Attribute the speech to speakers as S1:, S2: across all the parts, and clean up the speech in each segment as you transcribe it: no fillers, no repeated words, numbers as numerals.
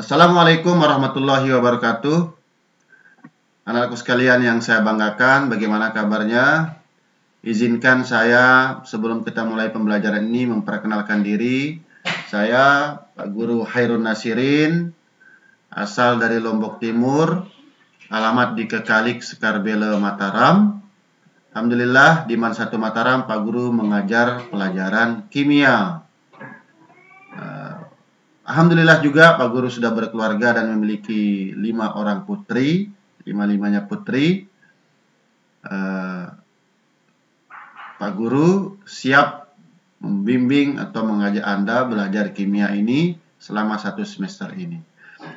S1: Assalamualaikum warahmatullahi wabarakatuh. Anak-anakku sekalian yang saya banggakan, bagaimana kabarnya? Izinkan saya sebelum kita mulai pembelajaran ini memperkenalkan diri. Saya Pak Guru Hairun Nasirin, asal dari Lombok Timur, alamat di Kekalik, Sekarbele, Mataram. Alhamdulillah di Man 1 Mataram Pak Guru mengajar pelajaran kimia. Alhamdulillah juga Pak Guru sudah berkeluarga dan memiliki 5 orang putri, 5-5-nya putri. Pak Guru siap membimbing atau mengajak Anda belajar kimia ini selama 1 semester ini.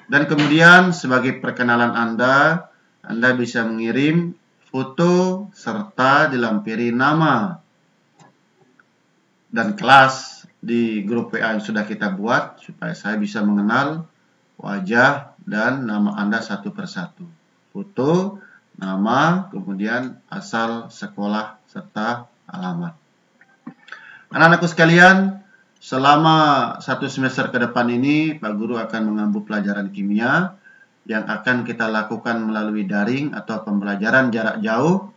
S1: Dan kemudian sebagai perkenalan Anda bisa mengirim foto serta dilampiri nama dan kelas di grup WA yang sudah kita buat supaya saya bisa mengenal wajah dan nama Anda satu persatu. Foto, nama, kemudian asal sekolah serta alamat. Anak-anakku sekalian, selama 1 semester ke depan ini Pak Guru akan mengambil pelajaran kimia yang akan kita lakukan melalui daring atau pembelajaran jarak jauh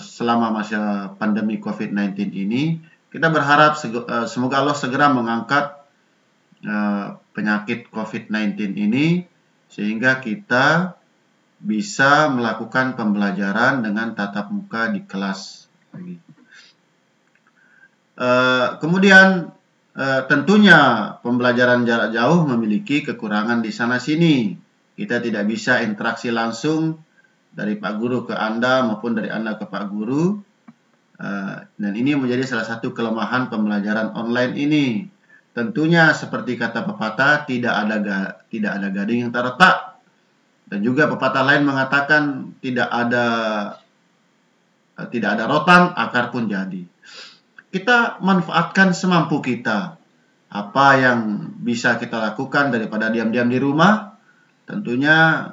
S1: selama masa pandemi COVID-19 ini. Kita berharap semoga Allah segera mengangkat penyakit COVID-19 ini sehingga kita bisa melakukan pembelajaran dengan tatap muka di kelas lagi. Kemudian tentunya pembelajaran jarak jauh memiliki kekurangan di sana sini. Kita tidak bisa interaksi langsung dari Pak Guru ke Anda maupun dari Anda ke Pak Guru. Dan ini menjadi salah satu kelemahan pembelajaran online ini. Tentunya seperti kata pepatah, tidak ada gading yang tak retak. Dan juga pepatah lain mengatakan tidak ada rotan, akar pun jadi. Kita manfaatkan semampu kita. Apa yang bisa kita lakukan daripada diam-diam di rumah, tentunya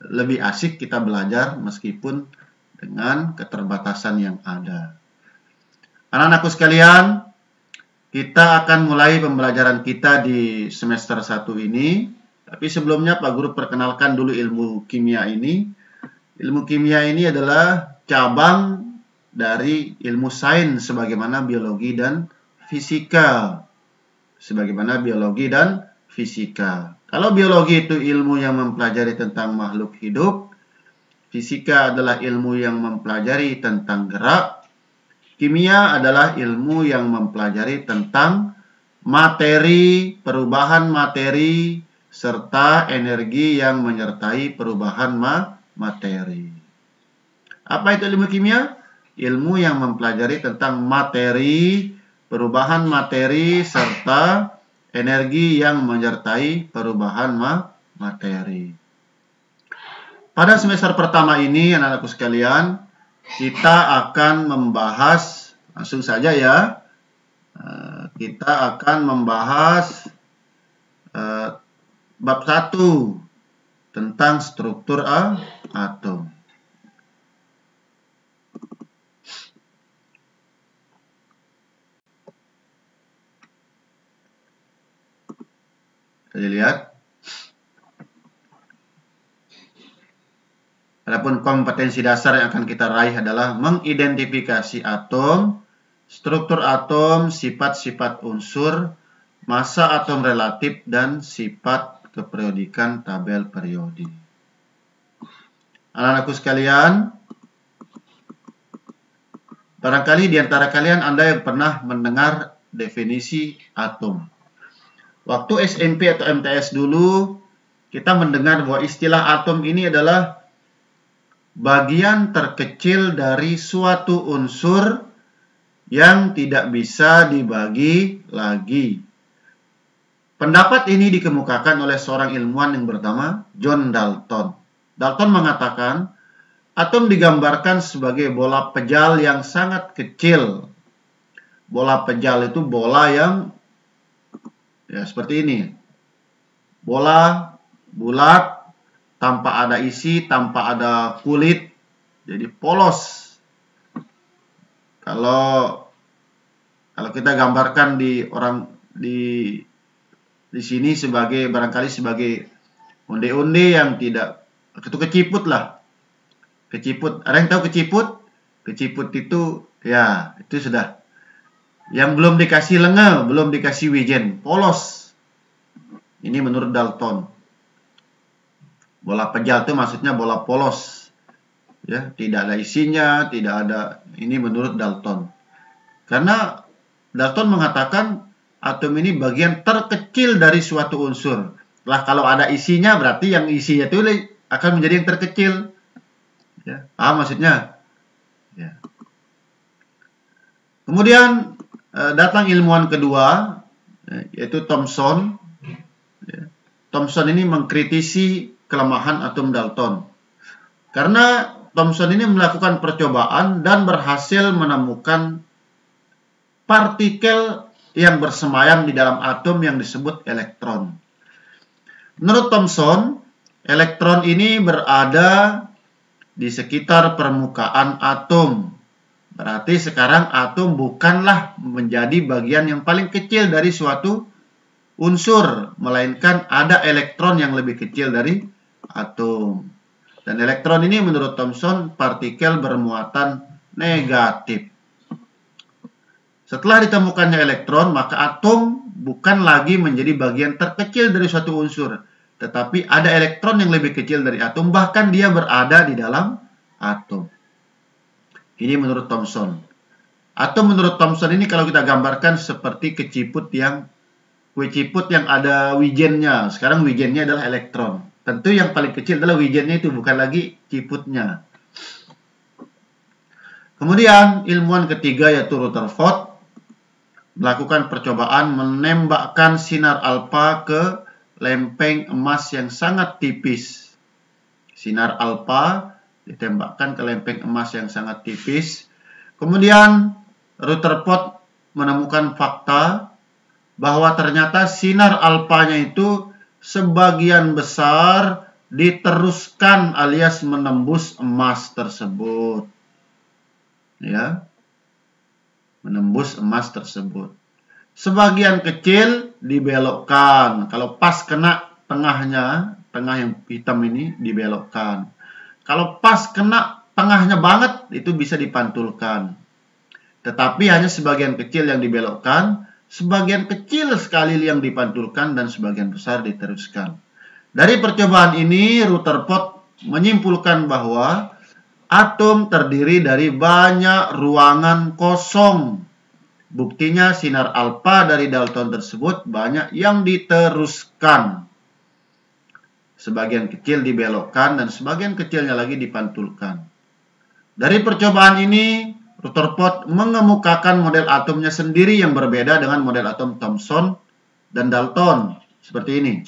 S1: lebih asik kita belajar meskipun dengan keterbatasan yang ada. Anak-anakku sekalian, kita akan mulai pembelajaran kita di semester 1 ini. Tapi sebelumnya Pak Guru perkenalkan dulu ilmu kimia ini. Ilmu kimia ini adalah cabang dari ilmu sains sebagaimana biologi dan fisika. Kalau biologi itu ilmu yang mempelajari tentang makhluk hidup, fisika adalah ilmu yang mempelajari tentang gerak. Kimia adalah ilmu yang mempelajari tentang materi, perubahan materi, serta energi yang menyertai perubahan materi. Apa itu ilmu kimia? Ilmu yang mempelajari tentang materi, perubahan materi, serta energi yang menyertai perubahan materi. Pada semester pertama ini, anak-anakku sekalian, kita akan membahas, langsung saja ya, kita akan membahas bab 1 tentang struktur atom. Kita lihat. Adapun kompetensi dasar yang akan kita raih adalah mengidentifikasi atom, struktur atom, sifat-sifat unsur, massa atom relatif, dan sifat keperiodikan tabel periode. Anak-anakku sekalian, barangkali di antara kalian Anda yang pernah mendengar definisi atom. Waktu SMP atau MTS dulu, kita mendengar bahwa istilah atom ini adalah bagian terkecil dari suatu unsur yang tidak bisa dibagi lagi. Pendapat ini dikemukakan oleh seorang ilmuwan yang bernama John Dalton. Dalton mengatakan, atom digambarkan sebagai bola pejal yang sangat kecil. Bola pejal itu bola yang ya seperti ini. Bola bulat, tanpa ada isi, tanpa ada kulit, jadi polos. Kalau kita gambarkan di di sini barangkali sebagai onde-onde yang tidak keciput lah. Keciput, ada yang tahu keciput? Keciput itu ya itu sudah yang belum dikasih lengan, belum dikasih wijen, polos. Ini menurut Dalton. Bola pejal itu maksudnya bola polos. Ya, tidak ada isinya, tidak ada. Ini menurut Dalton. Karena Dalton mengatakan atom ini bagian terkecil dari suatu unsur. Lah kalau ada isinya berarti yang isinya itu akan menjadi yang terkecil. Ya, paham maksudnya? Ya. Kemudian datang ilmuwan kedua, yaitu Thomson. Ya. Thomson ini mengkritisi kelemahan atom Dalton. Karena Thomson ini melakukan percobaan dan berhasil menemukan partikel yang bersemayam di dalam atom yang disebut elektron. Menurut Thomson, elektron ini berada di sekitar permukaan atom. Berarti sekarang atom bukanlah menjadi bagian yang paling kecil dari suatu unsur, melainkan ada elektron yang lebih kecil dari atom. Dan elektron ini menurut Thomson partikel bermuatan negatif. Setelah ditemukannya elektron, maka atom bukan lagi menjadi bagian terkecil dari suatu unsur, tetapi ada elektron yang lebih kecil dari atom, bahkan dia berada di dalam atom. Ini menurut Thomson. Atom menurut Thomson ini kalau kita gambarkan seperti kue ciput yang ada wijennya. Sekarang wijennya adalah elektron. Tentu yang paling kecil adalah wijennya, itu bukan lagi ciputnya. Kemudian ilmuwan ketiga yaitu Rutherford melakukan percobaan menembakkan sinar alfa ke lempeng emas yang sangat tipis. Sinar alfa ditembakkan ke lempeng emas yang sangat tipis. Kemudian Rutherford menemukan fakta bahwa ternyata sinar alfanya itu sebagian besar diteruskan alias menembus emas tersebut. Ya. Menembus emas tersebut. Sebagian kecil dibelokkan. Kalau pas kena tengahnya, tengah yang hitam ini dibelokkan. Kalau pas kena tengahnya banget, itu bisa dipantulkan. Tetapi hanya sebagian kecil yang dibelokkan, sebagian kecil sekali yang dipantulkan, dan sebagian besar diteruskan. Dari percobaan ini, Rutherford menyimpulkan bahwa atom terdiri dari banyak ruangan kosong. Buktinya sinar alfa dari Dalton tersebut banyak yang diteruskan. Sebagian kecil dibelokkan dan sebagian kecilnya lagi dipantulkan. Dari percobaan ini, Rutherford mengemukakan model atomnya sendiri yang berbeda dengan model atom Thomson dan Dalton. Seperti ini.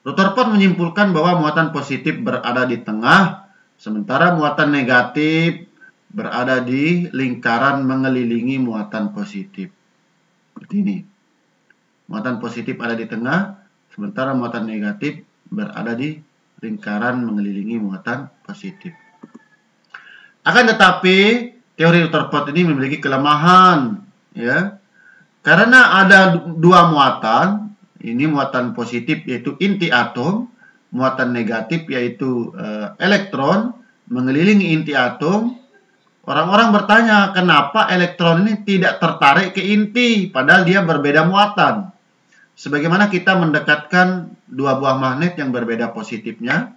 S1: Rutherford menyimpulkan bahwa muatan positif berada di tengah, sementara muatan negatif berada di lingkaran mengelilingi muatan positif. Seperti ini. Muatan positif ada di tengah, sementara muatan negatif berada di lingkaran mengelilingi muatan positif. Akan tetapi, teori Rutherford ini memiliki kelemahan, ya. Karena ada dua muatan, ini muatan positif yaitu inti atom, muatan negatif yaitu elektron mengelilingi inti atom. Orang-orang bertanya, kenapa elektron ini tidak tertarik ke inti, padahal dia berbeda muatan. Sebagaimana kita mendekatkan dua buah magnet yang berbeda positifnya,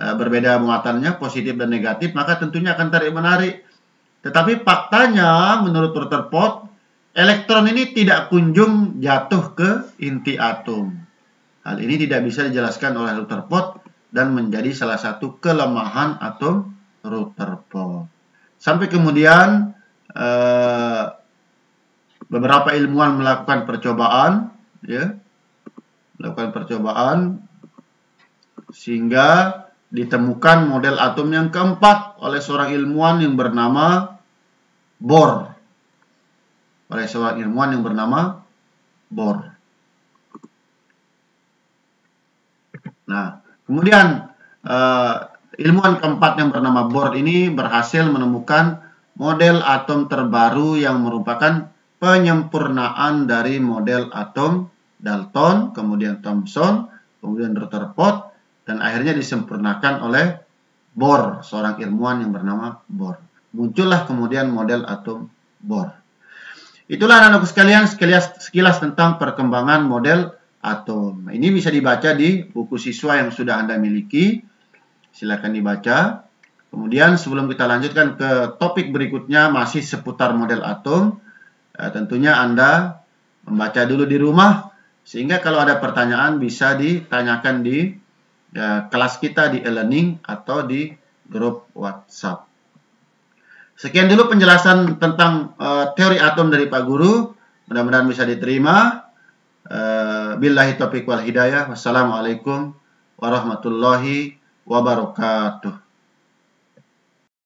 S1: berbeda muatannya, positif dan negatif, maka tentunya akan tarik-menarik. Tetapi faktanya, menurut Rutherford, elektron ini tidak kunjung jatuh ke inti atom. Hal ini tidak bisa dijelaskan oleh Rutherford dan menjadi salah satu kelemahan atom Rutherford. Sampai kemudian beberapa ilmuwan melakukan percobaan, ya, sehingga ditemukan model atom yang keempat oleh seorang ilmuwan yang bernama Bohr. Nah, kemudian ilmuwan keempat yang bernama Bohr ini berhasil menemukan model atom terbaru yang merupakan penyempurnaan dari model atom Dalton, kemudian Thomson, kemudian Rutherford, dan akhirnya disempurnakan oleh Bohr, seorang ilmuwan yang bernama Bohr. Muncullah kemudian model atom Bohr. Itulah anak-anakku sekalian sekilas tentang perkembangan model atom. Ini bisa dibaca di buku siswa yang sudah Anda miliki. Silakan dibaca. Kemudian sebelum kita lanjutkan ke topik berikutnya masih seputar model atom, tentunya Anda membaca dulu di rumah sehingga kalau ada pertanyaan bisa ditanyakan di kelas kita di e-learning atau di grup WhatsApp. Sekian dulu penjelasan tentang teori atom dari Pak Guru. Mudah-mudahan bisa diterima. Billahi taufiq wal hidayah. Wassalamualaikum warahmatullahi wabarakatuh.